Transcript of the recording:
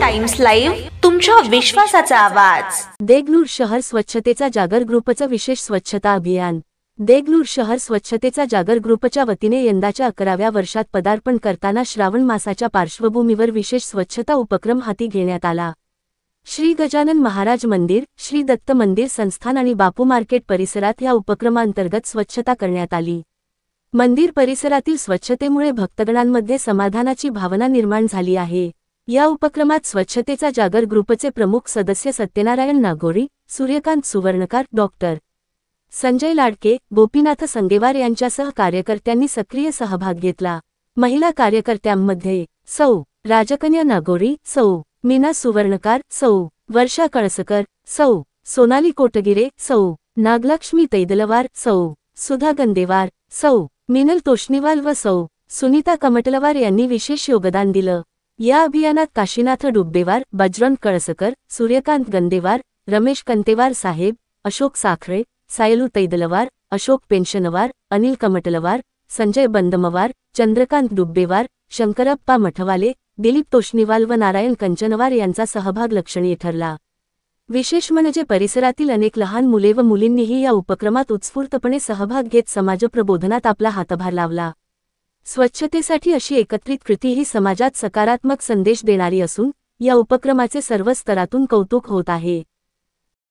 Times live, तुमच्या विश्वासाचा आवाज। देगलूर शहर स्वच्छतेचा जागर ग्रुपचं विशेष स्वच्छता अभियान। देगलूर शहर स्वच्छतेचा जागर ग्रुपच्या वतीने यंदाच्या 11व्या वर्षात पदार्पण करताना श्रावण मासाच्या पार्श्वभूमीवर विशेष स्वच्छता उपक्रम हाती घेण्यात आला। श्री गजानन महाराज मंदिर, श्री दत्त मंदिर संस्थान आणि बापू मार्केट परिसरात या उपक्रमांतर्गत स्वच्छता करण्यात आली। मंदिर परिसरातील स्वच्छतेमुळे भक्तगणांमध्ये समाधानाची भावना निर्माण झाली आहे। या उपक्रमात स्वच्छतेचा जागर ग्रुपचे प्रमुख सदस्य सत्यनारायण नागोरी, सूर्यकांत सुवर्णकार, डॉक्टर संजय लाडके, गोपीनाथ संगेवार यांच्यासह कार्यकर्त्यांनी सक्रिय सहभाग घेतला। महिला कार्यकर्त्यांमध्ये सौ राजकन्या नागोरी, सौ मीना सुवर्णकार, सौ वर्षा कळसकर, सौ सोनाली कोटगिरे, सौ नागलक्ष्मी तैदलवार, सौ सुधा गंदेवार, सौ मिनल तोष्णीवाल व सौ सुनीता कमटलवार यांनी विशेष योगदान दिलं। या अभियानात काशीनाथ डुब्बेवार, बजरंग कळसकर, सूर्यकांत गंदेवार, रमेश कंतेवार साहेब, अशोक साखरे, सायलू तैदलवार, अशोक पेन्शनवार, अनिल कमटलवार, संजय बंदमवार, चंद्रकांत डुब्बेवार, शंकरप्पा मठवाले, दिलीप तोष्णीवाल व नारायण कंचनवार यांचा सहभाग लक्षणीय ठरला। विशेष म्हणजे परिसरातील अनेक लहान मुले व मुलींनीही या उपक्रमात उत्स्फूर्तपणे सहभाग घेत समाजप्रबोधनात आपला हातभार लावला। स्वच्छतेसाठी अशी एकत्रित कृती ही समाजात सकारात्मक संदेश देणारी असून या उपक्रमाचे सर्व स्तरातून कौतुक होत आहे।